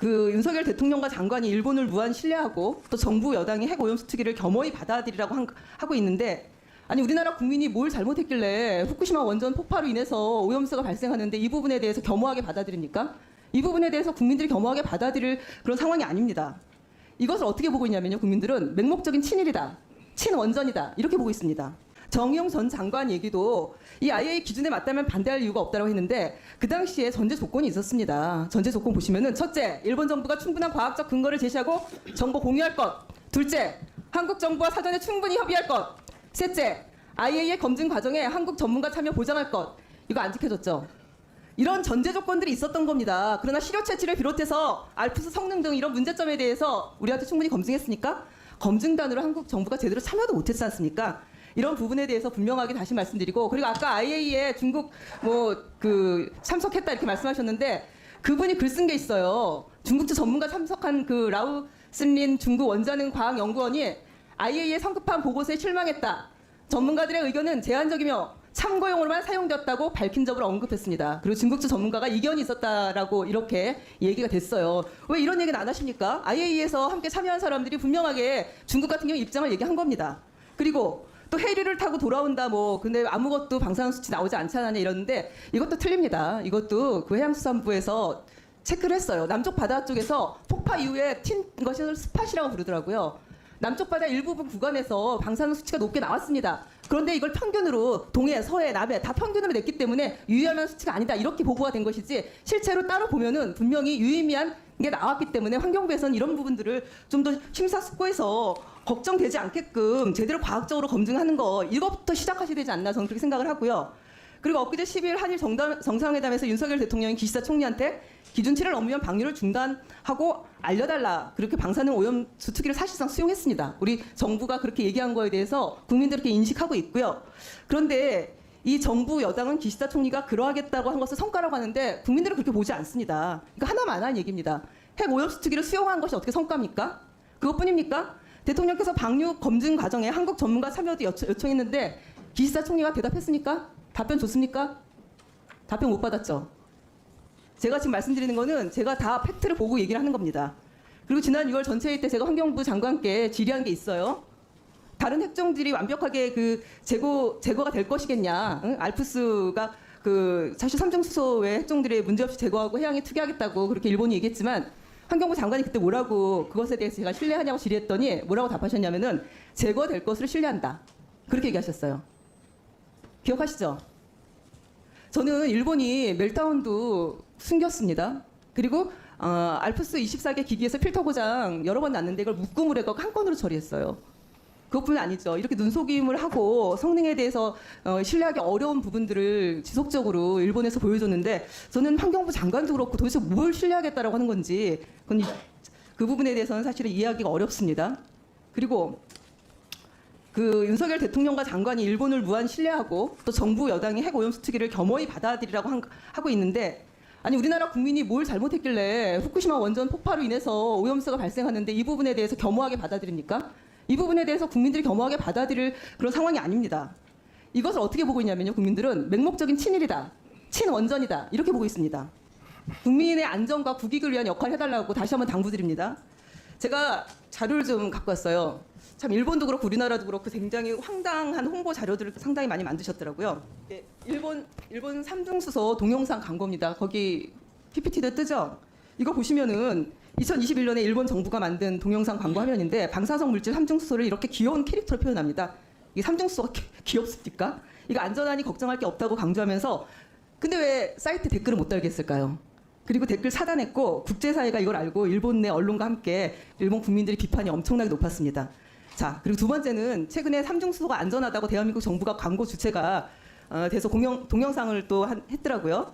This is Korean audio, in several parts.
그 윤석열 대통령과 장관이 일본을 무한 신뢰하고 또 정부 여당이 핵 오염수 투기를 겸허히 받아들이라고 하고 있는데, 아니 우리나라 국민이 뭘 잘못했길래 후쿠시마 원전 폭파로 인해서 오염수가 발생하는데 이 부분에 대해서 겸허하게 받아들입니까? 이 부분에 대해서 국민들이 겸허하게 받아들일 그런 상황이 아닙니다. 이것을 어떻게 보고 있냐면요, 국민들은 맹목적인 친일이다, 친원전이다, 이렇게 보고 있습니다. 정의용 전 장관 얘기도 이 IAEA 기준에 맞다면 반대할 이유가 없다고 했는데, 그 당시에 전제 조건이 있었습니다. 전제 조건 보시면은, 첫째, 일본 정부가 충분한 과학적 근거를 제시하고 정보 공유할 것. 둘째, 한국 정부와 사전에 충분히 협의할 것. 셋째, IAEA 검증 과정에 한국 전문가 참여 보장할 것. 이거 안 지켜졌죠. 이런 전제 조건들이 있었던 겁니다. 그러나 시료 채취를 비롯해서 알프스 성능 등 이런 문제점에 대해서 우리한테 충분히 검증했으니까 검증단으로 한국 정부가 제대로 참여도 못했지 않습니까? 이런 부분에 대해서 분명하게 다시 말씀드리고, 그리고 아까 IAEA에 중국 참석했다 이렇게 말씀하셨는데, 그분이 글 쓴 게 있어요. 중국 측 전문가 참석한 그 라우 쓴린 중국 원자능 과학연구원이 IAEA 성급한 보고서에 실망했다. 전문가들의 의견은 제한적이며 참고용으로만 사용되었다고 밝힌 점을 언급했습니다. 그리고 중국 측 전문가가 이견이 있었다라고 이렇게 얘기가 됐어요. 왜 이런 얘기는 안 하십니까? IAEA에서 함께 참여한 사람들이 분명하게 중국 같은 경우 입장을 얘기한 겁니다. 그리고 또 해리를 타고 돌아온다 근데 아무것도 방사능 수치 나오지 않잖아 이러는데, 이것도 틀립니다. 이것도 그 해양수산부에서 체크를 했어요. 남쪽 바다 쪽에서 폭파 이후에 튄 것을 스팟이라고 부르더라고요. 남쪽 바다 일부분 구간에서 방사능 수치가 높게 나왔습니다. 그런데 이걸 평균으로 동해, 서해, 남해 다 평균으로 냈기 때문에 유의미한 수치가 아니다, 이렇게 보고가 된 것이지, 실제로 따로 보면은 분명히 유의미한 게 나왔기 때문에 환경부에서는 이런 부분들을 좀 더 심사숙고해서 걱정되지 않게끔 제대로 과학적으로 검증하는 거, 이것부터 시작하셔야 되지 않나 저는 그렇게 생각을 하고요. 그리고 엊그제 10일 한일 정상회담에서 윤석열 대통령이 기시다 총리한테 기준치를 넘으면 방류를 중단하고 알려달라, 그렇게 방사능 오염수 투기를 사실상 수용했습니다. 우리 정부가 그렇게 얘기한 거에 대해서 국민들이 그렇게 인식하고 있고요. 그런데 이 정부 여당은 기시다 총리가 그러하겠다고 한 것을 성과라고 하는데, 국민들은 그렇게 보지 않습니다. 그러니까 하나만한 얘기입니다. 핵 오염수 투기를 수용한 것이 어떻게 성과입니까? 그것뿐입니까? 대통령께서 방류 검증 과정에 한국 전문가 참여도 요청했는데 기시다 총리가 대답했습니까? 답변 줬습니까? 답변 못 받았죠. 제가 지금 말씀드리는 거는 제가 다 팩트를 보고 얘기를 하는 겁니다. 그리고 지난 6월 전체회의 때 제가 환경부 장관께 질의한 게 있어요. 다른 핵정들이 완벽하게 제거가 될 것이겠냐? 응? 알프스가 사실 삼중수소의 핵정들이 문제없이 제거하고 해양에 투기하겠다고 그렇게 일본이 얘기했지만, 환경부 장관이 그때 뭐라고, 그것에 대해서 제가 신뢰하냐고 질의했더니 뭐라고 답하셨냐면은, 제거될 것으로 신뢰한다, 그렇게 얘기하셨어요. 기억하시죠? 저는 일본이 멜다운도 숨겼습니다. 그리고 알프스 24개 기기에서 필터 고장 여러 번 났는데 이걸 묶음을 해서 한 건으로 처리했어요. 그것뿐만 아니죠. 이렇게 눈속임을 하고 성능에 대해서 신뢰하기 어려운 부분들을 지속적으로 일본에서 보여줬는데, 저는 환경부 장관도 그렇고 도대체 뭘 신뢰하겠다라고 하는 건지 그 부분에 대해서는 사실은 이해하기가 어렵습니다. 그리고 그 윤석열 대통령과 장관이 일본을 무한 신뢰하고 또 정부 여당이 핵 오염수 투기를 겸허히 받아들이라고 하고 있는데, 아니 우리나라 국민이 뭘 잘못했길래 후쿠시마 원전 폭파로 인해서 오염수가 발생하는데 이 부분에 대해서 겸허하게 받아들입니까? 이 부분에 대해서 국민들이 겸허하게 받아들일 그런 상황이 아닙니다. 이것을 어떻게 보고 있냐면요, 국민들은 맹목적인 친일이다, 친원전이다, 이렇게 보고 있습니다. 국민의 안전과 국익을 위한 역할을 해달라고 다시 한번 당부드립니다. 제가 자료를 좀 갖고 왔어요. 참 일본도 그렇고 우리나라도 그렇고 굉장히 황당한 홍보 자료들을 상당히 많이 만드셨더라고요. 네, 일본 삼중수소 동영상 광고입니다. 거기 PPT도 뜨죠? 이거 보시면은 2021년에 일본 정부가 만든 동영상 광고 화면인데, 방사성 물질 삼중수소를 이렇게 귀여운 캐릭터로 표현합니다. 이게 삼중수소가 귀엽습니까? 이거 안전하니 걱정할 게 없다고 강조하면서, 근데 왜 사이트 댓글을 못 달겠을까요? 그리고 댓글 차단했고, 국제사회가 이걸 알고 일본 내 언론과 함께 일본 국민들의 비판이 엄청나게 높았습니다. 자, 그리고 두 번째는 최근에 삼중수소가 안전하다고 대한민국 정부가 광고 주체가 돼서 동영상을 또 했더라고요.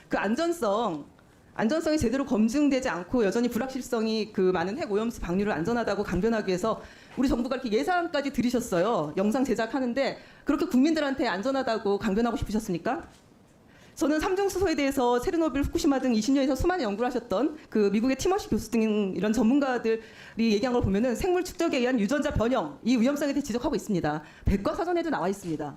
그 안전성이 제대로 검증되지 않고 여전히 불확실성이 많은 핵 오염수 방류를 안전하다고 강변하기 위해서 우리 정부가 이렇게 예산까지 들이셨어요. 영상 제작하는데 그렇게 국민들한테 안전하다고 강변하고 싶으셨습니까? 저는 삼중수소에 대해서 체르노빌, 후쿠시마 등 20년 이상 수많은 연구를 하셨던 그 미국의 티머시 교수 등 이런 전문가들이 얘기한 걸 보면은 생물 축적에 의한 유전자 변형, 이 위험성에 대해 지적하고 있습니다. 백과사전에도 나와 있습니다.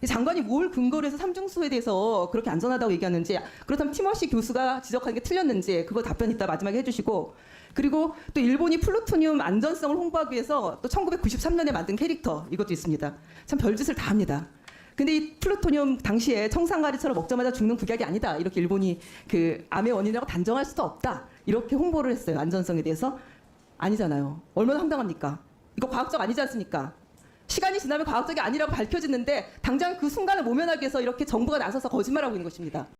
이 장관이 뭘 근거로 해서 삼중수소에 대해서 그렇게 안전하다고 얘기하는지, 그렇다면 티머시 교수가 지적한 게 틀렸는지 그거 답변 이따 마지막에 해주시고, 그리고 또 일본이 플루토늄 안전성을 홍보하기 위해서 또 1993년에 만든 캐릭터 이것도 있습니다. 참 별짓을 다 합니다. 근데 이 플루토늄 당시에 청산가리처럼 먹자마자 죽는 극약이 아니다. 이렇게 일본이 그 암의 원인이라고 단정할 수도 없다. 이렇게 홍보를 했어요. 안전성에 대해서. 아니잖아요. 얼마나 황당합니까? 이거 과학적 아니지 않습니까? 시간이 지나면 과학적이 아니라고 밝혀지는데 당장 그 순간을 모면하기 위해서 이렇게 정부가 나서서 거짓말하고 있는 것입니다.